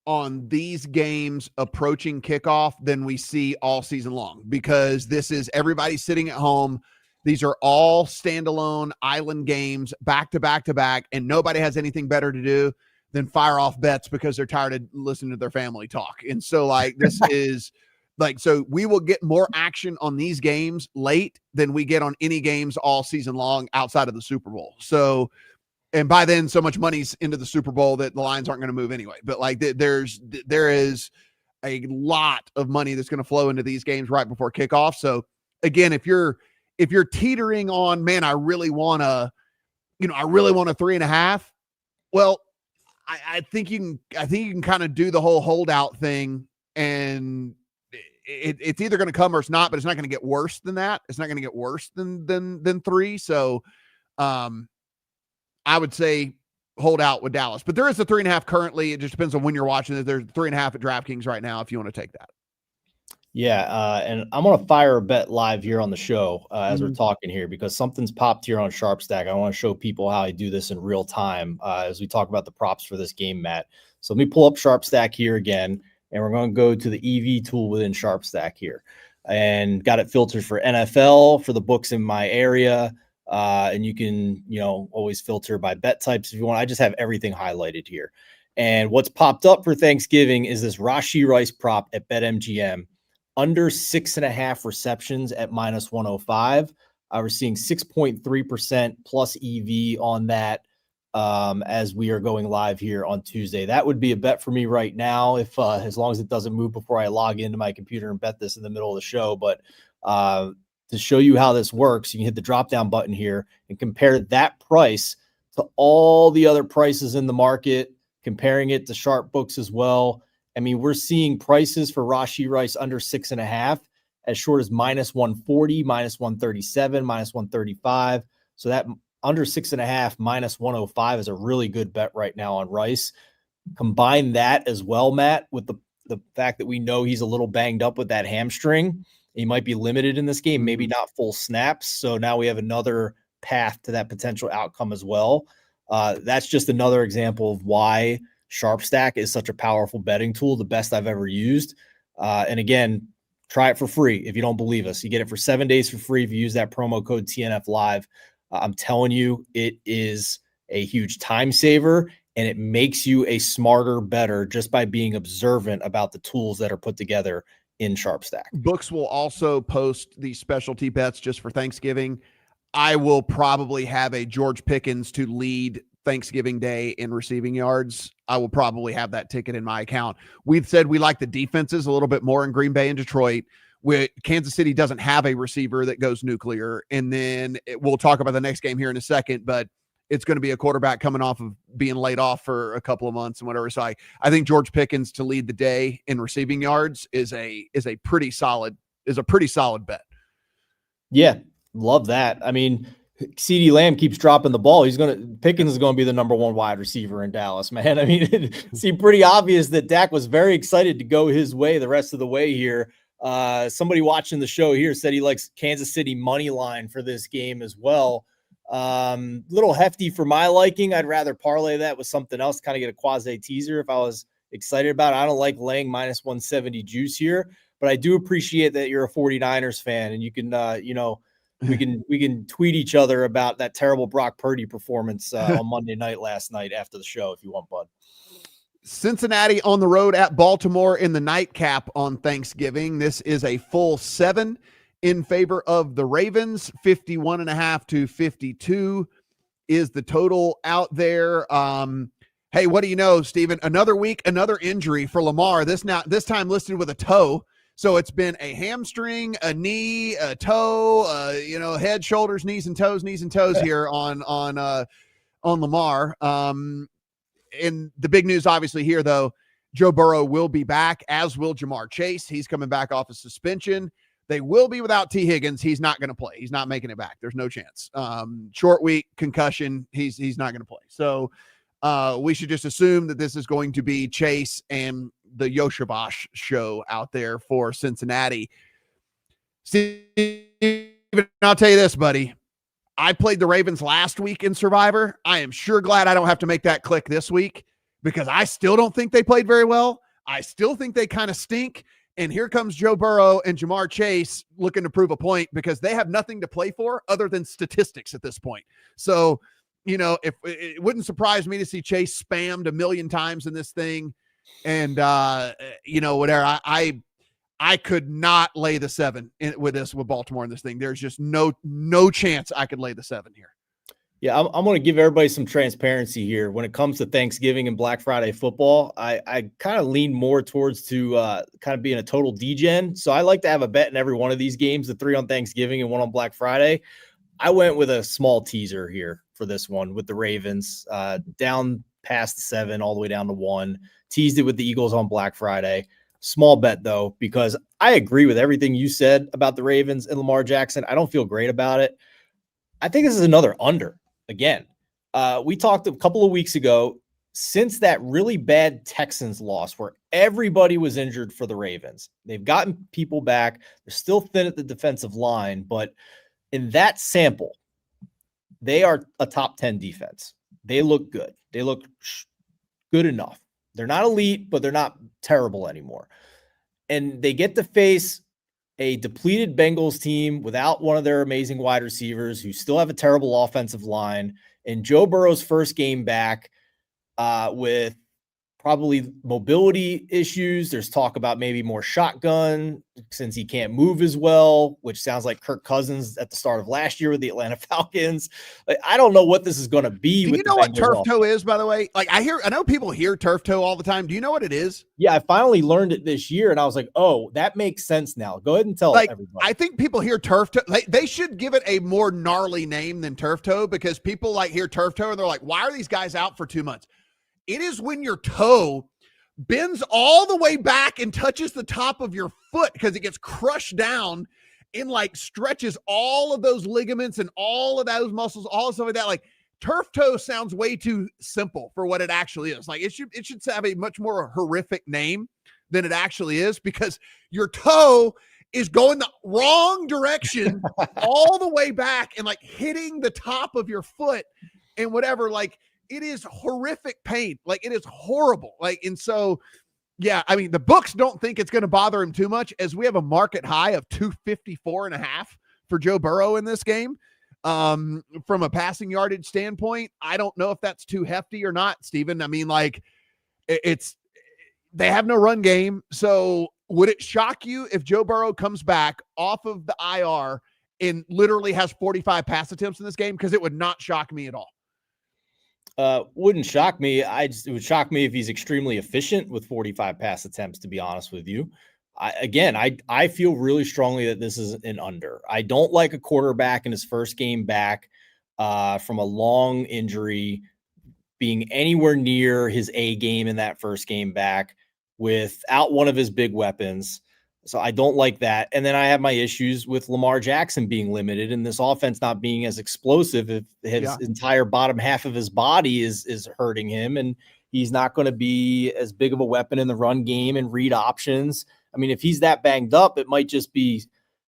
Speaker 1: on these games approaching kickoff than we see all season long, because this is everybody sitting at home. These are all standalone island games, back to back to back, and nobody has anything better to do than fire off bets because they're tired of listening to their family talk. And so, like, this is like, so we will get more action on these games late than we get on any games all season long outside of the Super Bowl. So, and by then, so much money's into the Super Bowl that the lines aren't going to move anyway. But like, there is a lot of money that's going to flow into these games right before kickoff. So again, if you're teetering on, man, I really want a 3.5. Well, I think you can kind of do the whole holdout thing, and it's either going to come or it's not, but it's not going to get worse than that. It's not going to get worse than 3. So, I would say hold out with Dallas, but there is a 3.5 currently. It just depends on when you're watching it. There's 3.5 at DraftKings right now if you want to take that.
Speaker 2: Yeah, and I'm going to fire a bet live here on the show as we're talking here, because something's popped here on SharpStack. I want to show people how I do this in real time as we talk about the props for this game, Matt. So let me pull up SharpStack here again, and we're going to go to the EV tool within SharpStack here, and got it filtered for NFL for the books in my area. And you can, always filter by bet types if you want. I just have everything highlighted here. And what's popped up for Thanksgiving is this Rashee Rice prop at BetMGM. Under 6.5 receptions at -105. We're seeing 6.3% plus EV on that as we are going live here on Tuesday. That would be a bet for me right now, if as long as it doesn't move before I log into my computer and bet this in the middle of the show. But to show you how this works, you can hit the drop-down button here and compare that price to all the other prices in the market, comparing it to Sharp Books as well. I mean, we're seeing prices for Rashee Rice under 6.5 as short as -140, -137, -135. So that under 6.5, -105 is a really good bet right now on Rice. Combine that as well, Matt, with the fact that we know he's a little banged up with that hamstring. He might be limited in this game, maybe not full snaps. So now we have another path to that potential outcome as well. That's just another example of why SharpStack is such a powerful betting tool, the best I've ever used. And again, try it for free if you don't believe us. You get it for 7 days for free if you use that promo code TNF Live. I'm telling you, it is a huge time saver, and it makes you a smarter bettor just by being observant about the tools that are put together in SharpStack.
Speaker 1: Books will also post these specialty bets just for Thanksgiving. I will probably have a George Pickens to lead Thanksgiving Day in receiving yards, I will probably have that ticket in my account. We've said we like the defenses a little bit more in Green Bay and Detroit. Kansas City doesn't have a receiver that goes nuclear. And then we'll talk about the next game here in a second, but it's going to be a quarterback coming off of being laid off for a couple of months and whatever. So I think George Pickens to lead the day in receiving yards is a pretty solid bet.
Speaker 2: Yeah, love that. I mean, CeeDee Lamb keeps dropping the ball. Pickens is going to be the number one wide receiver in Dallas, man. I mean, it seemed pretty obvious that Dak was very excited to go his way the rest of the way here. Somebody watching the show here said he likes Kansas City money line for this game as well. Little hefty for my liking. I'd rather parlay that with something else, kind of get a quasi teaser if I was excited about it. I don't like laying minus 170 juice here, but I do appreciate that you're a 49ers fan and you can, we can tweet each other about that terrible Brock Purdy performance on Monday night last night after the show if you want, bud.
Speaker 1: Cincinnati on the road at Baltimore in the nightcap on Thanksgiving. This is a full 7 in favor of the Ravens. 51.5 to 52 is the total out there. Hey, what do you know, Steven? Another week, another injury for Lamar. This time listed with a toe. So it's been a hamstring, a knee, a toe, head, shoulders, knees and toes here on Lamar. And the big news obviously here, though, Joe Burrow will be back, as will Jamar Chase. He's coming back off of suspension. They will be without T. Higgins. He's not going to play. He's not making it back. There's no chance. Short week, concussion. He's not going to play. So we should just assume that this is going to be Chase and the Yoshivash show out there for Cincinnati. Steven, I'll tell you this, buddy. I played the Ravens last week in Survivor. I am sure glad I don't have to make that click this week because I still don't think they played very well. I still think they kind of stink. And here comes Joe Burrow and Jamar Chase looking to prove a point because they have nothing to play for other than statistics at this point. So, if it wouldn't surprise me to see Chase spammed 1 million times in this thing. And, whatever. I could not lay the 7 with Baltimore in this thing. There's just no chance I could lay the 7 here.
Speaker 2: Yeah, I'm going to give everybody some transparency here. When it comes to Thanksgiving and Black Friday football, I kind of lean more towards kind of being a total degen. So I like to have a bet in every one of these games, the 3 on Thanksgiving and 1 on Black Friday. I went with a small teaser here for this one with the Ravens, down past the 7, all the way down to 1. Teased it with the Eagles on Black Friday. Small bet, though, because I agree with everything you said about the Ravens and Lamar Jackson. I don't feel great about it. I think this is another under. Again, we talked a couple of weeks ago, since that really bad Texans loss where everybody was injured for the Ravens. They've gotten people back. They're still thin at the defensive line, but in that sample, they are a top 10 defense. They look good. They look good enough. They're not elite, but they're not terrible anymore. And they get to face a depleted Bengals team without one of their amazing wide receivers who still have a terrible offensive line. And Joe Burrow's first game back with probably mobility issues. There's talk about maybe more shotgun since he can't move as well, which sounds like Kirk Cousins at the start of last year with the Atlanta Falcons. Like, I don't know what this is going to be.
Speaker 1: Do you know what turf toe is, by the way? Like I know people hear turf toe all the time. Do you know what it is?
Speaker 2: Yeah, I finally learned it this year and I was like, oh, that makes sense now. Go ahead and tell everybody.
Speaker 1: I think people hear turf toe. They should give it a more gnarly name than turf toe because people hear turf toe and they're like, why are these guys out for 2 months? It is when your toe bends all the way back and touches the top of your foot because it gets crushed down and stretches all of those ligaments and all of those muscles, all of stuff like that. Like turf toe sounds way too simple for what it actually is. Like it should have a much more horrific name than it actually is because your toe is going the wrong direction all the way back and hitting the top of your foot and whatever. It is horrific pain. It is horrible. And so, yeah, I mean, the books don't think it's going to bother him too much as we have a market high of 254.5 for Joe Burrow in this game. From a passing yardage standpoint, I don't know if that's too hefty or not, Steven. I mean, they have no run game. So would it shock you if Joe Burrow comes back off of the IR and literally has 45 pass attempts in this game? Because it would not shock me at all.
Speaker 2: Wouldn't shock me. It would shock me if he's extremely efficient with 45 pass attempts, to be honest with you. I feel really strongly that this is an under. I don't like a quarterback in his first game back from a long injury being anywhere near his A game in that first game back without one of his big weapons. So I don't like that. And then I have my issues with Lamar Jackson being limited and this offense not being as explosive if his entire bottom half of his body is hurting him. And he's not going to be as big of a weapon in the run game and read options. I mean, if he's that banged up, it might just be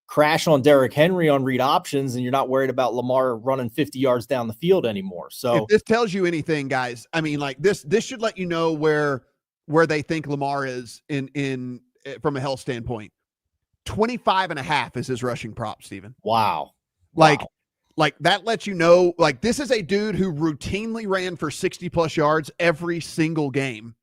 Speaker 2: crash on Derrick Henry on read options, and you're not worried about Lamar running 50 yards down the field anymore. So
Speaker 1: if this tells you anything, guys, I mean, like this should let you know where they think Lamar is in from a health standpoint. 25.5 is his rushing prop, Steven.
Speaker 2: Wow.
Speaker 1: Like that lets you know, like, this is a dude who routinely ran for 60 plus yards every single game.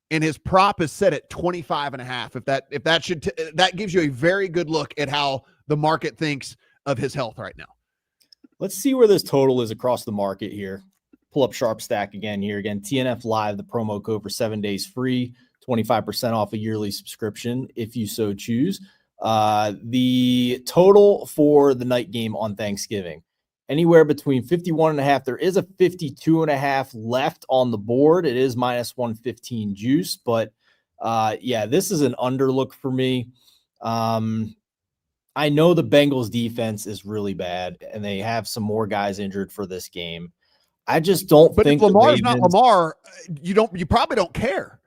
Speaker 1: And his prop is set at 25.5. That gives you a very good look at how the market thinks of his health right now.
Speaker 2: Let's see where this total is across the market here. Pull up SharpStack again here. Again, TNF Live, the promo code for 7 days free, 25% off a yearly subscription if you so choose. The total for the night game on Thanksgiving, anywhere between 51.5. There is a 52.5 left on the board. It is minus 115 juice, but this is an underlook for me. I know the Bengals defense is really bad and they have some more guys injured for this game. I just don't think
Speaker 1: if Lamar's not Lamar, you probably don't care.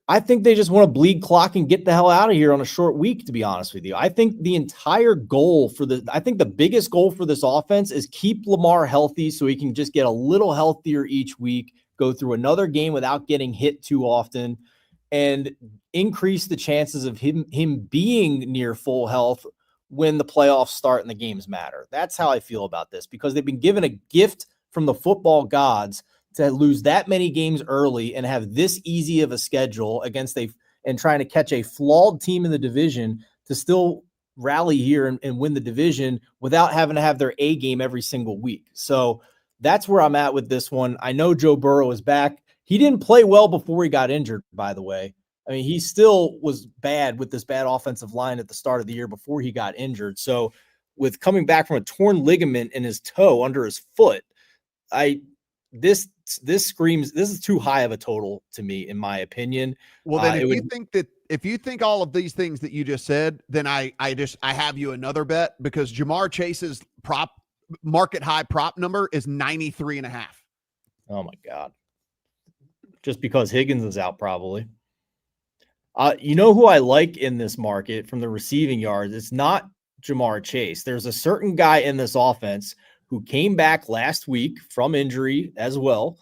Speaker 2: I think they just want to bleed clock and get the hell out of here on a short week, to be honest with you. I think the entire goal the biggest goal for this offense is keep Lamar healthy so he can just get a little healthier each week, go through another game without getting hit too often, and increase the chances of him being near full health when the playoffs start and the games matter. That's how I feel about this, because they've been given a gift from the football gods to lose that many games early and have this easy of a schedule against and trying to catch a flawed team in the division to still rally here and win the division without having to have their A game every single week. So that's where I'm at with this one. I know Joe Burrow is back. He didn't play well before he got injured, by the way. I mean, he still was bad with this bad offensive line at the start of the year before he got injured. So with coming back from a torn ligament in his toe under his foot, this screams, this is too high of a total to me, in my opinion.
Speaker 1: Well, then if you think all of these things that you just said, then I have you another bet, because Jamar Chase's market high prop number is 93.5.
Speaker 2: Oh my God. Just because Higgins is out, probably. You know who I like in this market from the receiving yards? It's not Jamar Chase. There's a certain guy in this offense who came back last week from injury as well,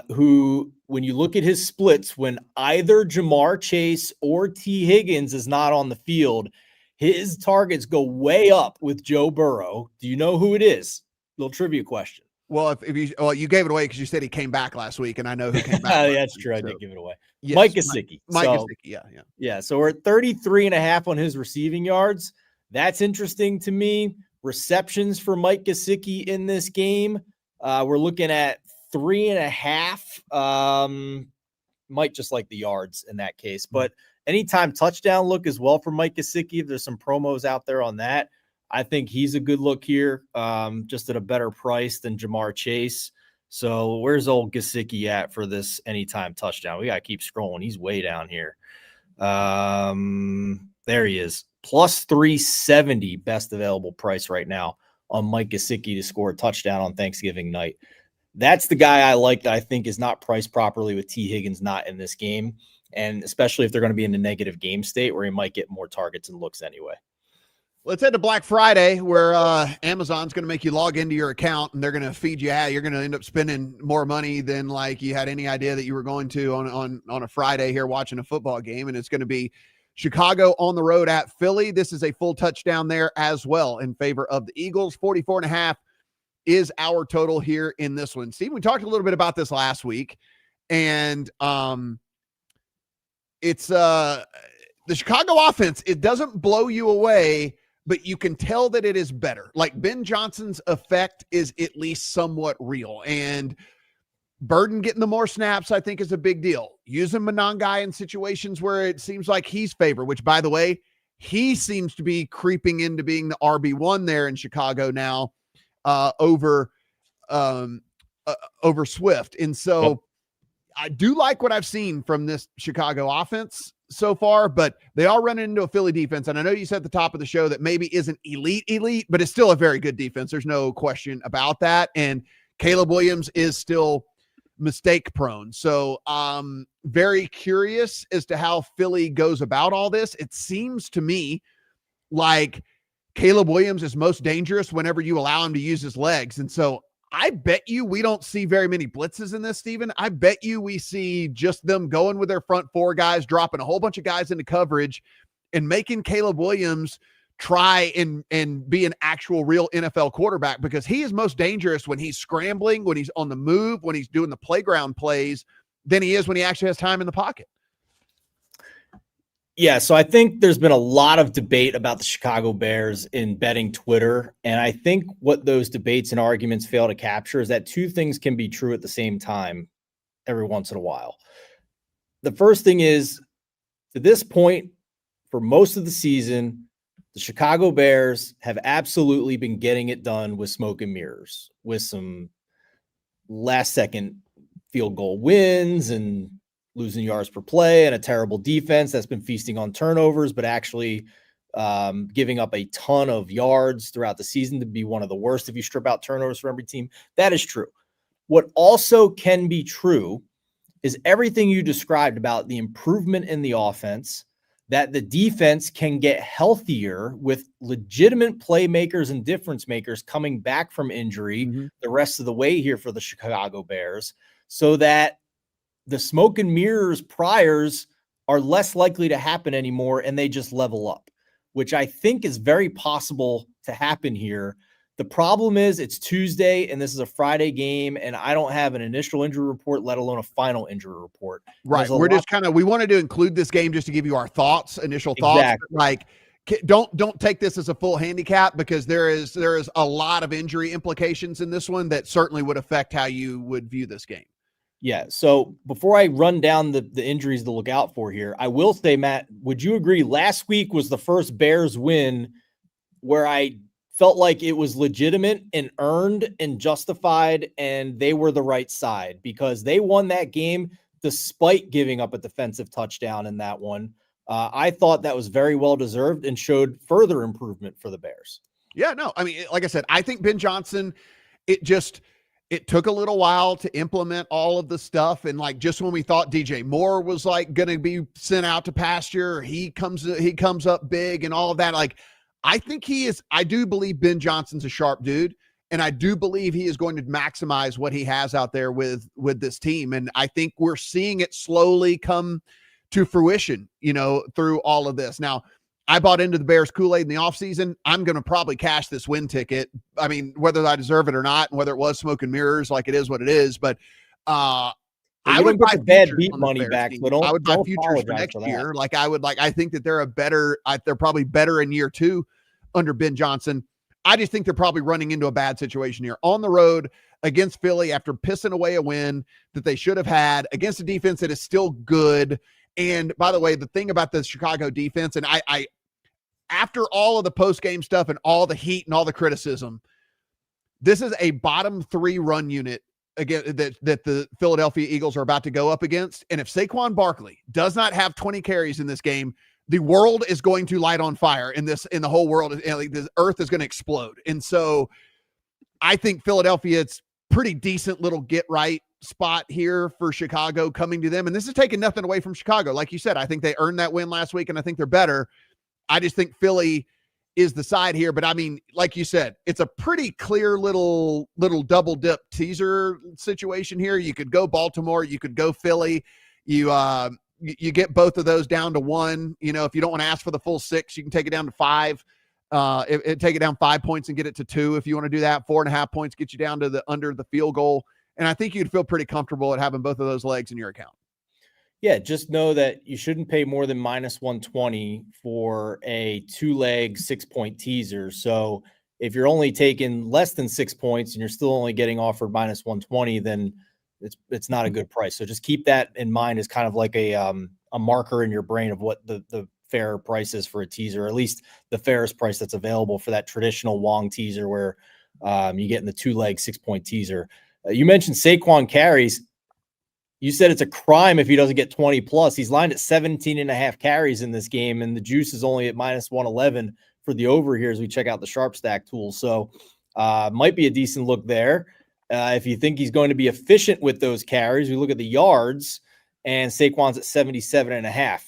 Speaker 2: who, when you look at his splits, when either Jamar Chase or T. Higgins is not on the field, his targets go way up with Joe Burrow. Do you know who it is? Little trivia question.
Speaker 1: Well, you gave it away because you said he came back last week, and I know who came back.
Speaker 2: That's true. I did give it away. Yes, Mike Gesicki.
Speaker 1: Mike Gesicki, yeah.
Speaker 2: Yeah, so we're at 33.5 on his receiving yards. That's interesting to me. Receptions for Mike Gesicki in this game, we're looking at 3.5. Might just like the yards in that case, but anytime touchdown look as well for Mike Gesicki. If there's some promos out there on that, I think he's a good look here, just at a better price than Jamar Chase. So where's old Gesicki at for this anytime touchdown? We got to keep scrolling. He's way down here. There he is. Plus 370, best available price right now on Mike Gesicki to score a touchdown on Thanksgiving night. That's the guy I like that I think is not priced properly with T. Higgins not in this game, and especially if they're going to be in a negative game state where he might get more targets and looks anyway.
Speaker 1: Let's head to Black Friday, where Amazon's going to make you log into your account and they're going to feed you out. You're going to end up spending more money than like you had any idea that you were going to on a Friday here watching a football game. And it's going to be Chicago on the road at Philly. This is a full touchdown there as well in favor of the Eagles. 44.5 is our total here in this one. Steve, we talked a little bit about this last week, and it's the Chicago offense. It doesn't blow you away, but you can tell that it is better. Like Ben Johnson's effect is at least somewhat real. And Burden getting the more snaps, I think, is a big deal. Using Monangai in situations where it seems like he's favored, which, by the way, he seems to be creeping into being the RB1 there in Chicago now, over Swift. And so I do like what I've seen from this Chicago offense so far, but they are running into a Philly defense. And I know you said at the top of the show that maybe isn't elite, but it's still a very good defense. There's no question about that. And Caleb Williams is still mistake prone. So very curious as to how Philly goes about all this. It seems to me like Caleb Williams is most dangerous whenever you allow him to use his legs. And so I bet you we don't see very many blitzes in this, Steven. I bet you we see just them going with their front four guys, dropping a whole bunch of guys into coverage and making Caleb Williams try and be an actual real NFL quarterback, because he is most dangerous when he's scrambling, when he's on the move, when he's doing the playground plays, than he is when he actually has time in the pocket.
Speaker 2: Yeah, so I think there's been a lot of debate about the Chicago Bears in betting Twitter, and I think what those debates and arguments fail to capture is that two things can be true at the same time every once in a while. The first thing is, to this point, for most of the season, the Chicago Bears have absolutely been getting it done with smoke and mirrors, with some last-second field goal wins and losing yards per play and a terrible defense that's been feasting on turnovers, but actually giving up a ton of yards throughout the season to be one of the worst if you strip out turnovers for every team. That is true. What also can be true is everything you described about the improvement in the offense, that the defense can get healthier with legitimate playmakers and difference makers coming back from injury the rest of the way here for the Chicago Bears, so that the smoke and mirrors priors are less likely to happen anymore, and they just level up, which I think is very possible to happen here. The problem is it's Tuesday and this is a Friday game, and I don't have an initial injury report, let alone a final injury report.
Speaker 1: Right. We're just we wanted to include this game just to give you our thoughts, initial thoughts.
Speaker 2: Exactly.
Speaker 1: Like, don't take this as a full handicap, because there is a lot of injury implications in this one that certainly would affect how you would view this game.
Speaker 2: Yeah. So before I run down the injuries to look out for here, I will say, Matt, would you agree last week was the first Bears win where I felt like it was legitimate and earned and justified, and they were the right side, because they won that game despite giving up a defensive touchdown in that one. I thought that was very well deserved and showed further improvement for the Bears.
Speaker 1: Yeah, no, I mean, like I said, I think Ben Johnson, it took a little while to implement all of the stuff. And like, just when we thought DJ Moore was like going to be sent out to pasture, he comes up big and all of that. Like, I think I do believe Ben Johnson's a sharp dude. And I do believe he is going to maximize what he has out there with this team. And I think we're seeing it slowly come to fruition, through all of this. Now, I bought into the Bears Kool-Aid in the offseason. I'm going to probably cash this win ticket. I mean, whether I deserve it or not, and whether it was smoke and mirrors, like, it is what it is. But I would buy
Speaker 2: bad beat money back.
Speaker 1: I would buy futures for next year. I think that they're probably better in year 2 under Ben Johnson. I just think they're probably running into a bad situation here on the road against Philly after pissing away a win that they should have had against a defense that is still good. And by the way, the thing about the Chicago defense, and I after all of the post-game stuff and all the heat and all the criticism, this is a bottom 3 run unit again that the Philadelphia Eagles are about to go up against. And if Saquon Barkley does not have 20 carries in this game, the world is going to light on fire in the whole world. The earth is going to explode. And so I think Philadelphia, it's pretty decent little get right spot here for Chicago coming to them. And this is taking nothing away from Chicago. Like you said, I think they earned that win last week, and I think they're better. I just think Philly is the side here. But I mean, like you said, it's a pretty clear little double dip teaser situation here. You could go Baltimore, you could go Philly. You get both of those down to 1. If you don't want to ask for the full 6, you can take it down to 5. Take it down 5 points and get it to 2. If you want to do that, 4.5 points get you down to under the field goal. And I think you'd feel pretty comfortable at having both of those legs in your account.
Speaker 2: Yeah, just know that you shouldn't pay more than -120 for a 2-leg 6-point teaser. So if you're only taking less than 6 points and you're still only getting offered -120, then It's not a good price. So just keep that in mind as kind of like a marker in your brain of what the fair price is for a teaser, or at least the fairest price that's available for that traditional Wong teaser where you get in the 2-leg 6-point teaser. You mentioned Saquon carries. You said it's a crime if he doesn't get 20 plus. He's lined at 17.5 carries in this game, and the juice is only at minus 111 for the over here as we check out the SharpStack tool. So might be a decent look there. If you think he's going to be efficient with those carries, we look at the yards, and Saquon's at 77.5.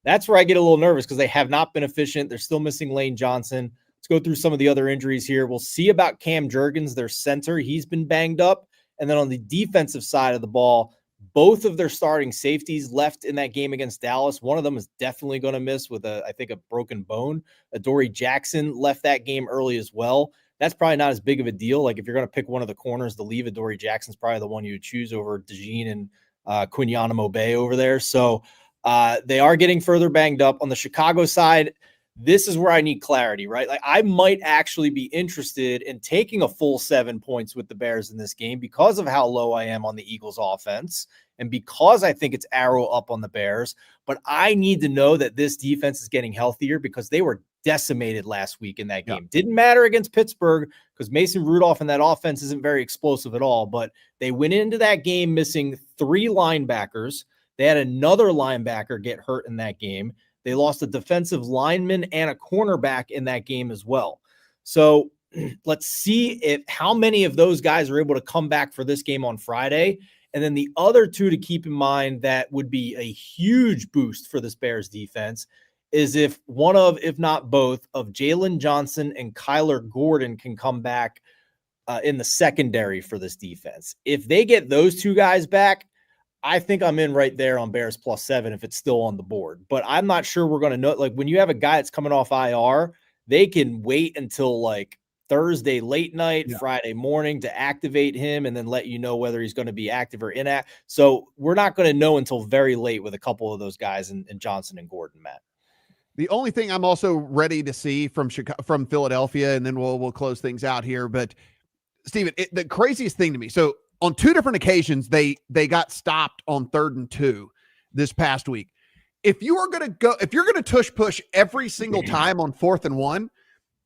Speaker 2: That's where I get a little nervous because they have not been efficient. They're still missing Lane Johnson. Let's go through some of the other injuries here. We'll see about Cam Jurgens, their center. He's been banged up. And then on the defensive side of the ball, both of their starting safeties left in that game against Dallas. One of them is definitely going to miss with I think a broken bone. Adoree Jackson left that game early as well. That's probably not as big of a deal. Like if you're going to pick one of the corners to leave, Adoree Jackson's probably the one you would choose over DeJean and Quinyana Mobe over there. So they are getting further banged up. On the Chicago side, this is where I need clarity, right? Like I might actually be interested in taking a full 7 points with the Bears in this game because of how low I am on the Eagles offense and because I think it's arrow up on the Bears. But I need to know that this defense is getting healthier because they were decimated last week in that game. Yeah. Didn't matter against Pittsburgh because Mason Rudolph and that offense isn't very explosive at all, but they went into that game missing 3 linebackers. They had another linebacker get hurt in that game. They lost a defensive lineman and a cornerback in that game as well. So let's see how many of those guys are able to come back for this game on Friday. And then the other two to keep in mind that would be a huge boost for this Bears defense is if one of, if not both, of Jalen Johnson and Kyler Gordon can come back in the secondary for this defense. If they get those two guys back, I think I'm in right there on Bears +7 if it's still on the board. But I'm not sure we're going to know. Like when you have a guy that's coming off IR, they can wait until like Thursday late night, Friday morning to activate him and then let you know whether he's going to be active or inactive. So we're not going to know until very late with a couple of those guys in Johnson and Gordon, Matt.
Speaker 1: The only thing I'm also ready to see from Philadelphia, and then we'll close things out here. But Steven, the craziest thing to me. So on 2 different occasions, they got stopped on 3rd and 2 this past week. If you're going to tush push every single time on 4th and 1,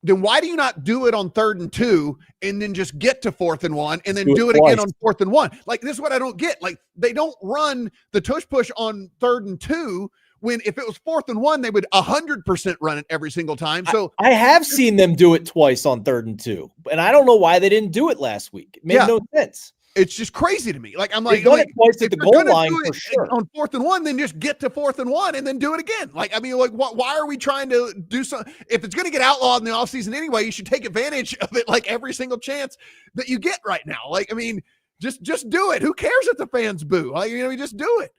Speaker 1: then why do you not do it on 3rd and 2 and then just get to 4th and 1 and then do it again on 4th and 1? Like this is what I don't get. Like they don't run the tush push on 3rd and 2 when if it was 4th and 1, they would 100% run it every single time. So
Speaker 2: I have seen them do it twice on 3rd and 2, and I don't know why they didn't do it last week. It made no sense.
Speaker 1: It's just crazy to me. Like I'm like,
Speaker 2: it twice at the goal line for sure.
Speaker 1: On 4th and 1, then just get to 4th and 1 and then do it again. Like I mean, like why are we trying to do something? If it's going to get outlawed in the offseason anyway, you should take advantage of it. Like every single chance that you get right now. Like I mean, just do it. Who cares if the fans boo? Like you just do it.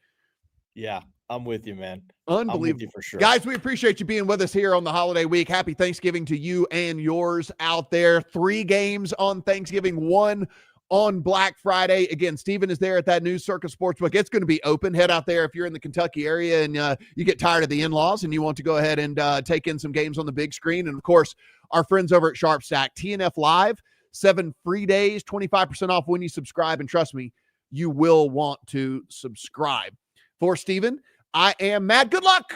Speaker 2: Yeah, I'm with you, man.
Speaker 1: Unbelievable.
Speaker 2: I'm with you for sure.
Speaker 1: Guys, we appreciate you being with us here on the holiday week. Happy Thanksgiving to you and yours out there. 3 games on Thanksgiving, 1 on Black Friday. Again, Steven is there at that new Circa Sportsbook. It's going to be open. Head out there if you're in the Kentucky area and you get tired of the in-laws and you want to go ahead and take in some games on the big screen. And, of course, our friends over at SharpStack, TNF Live, 7 free days, 25% off when you subscribe. And trust me, you will want to subscribe. For Steven, I am Matt. Good luck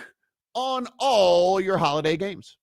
Speaker 1: on all your holiday games.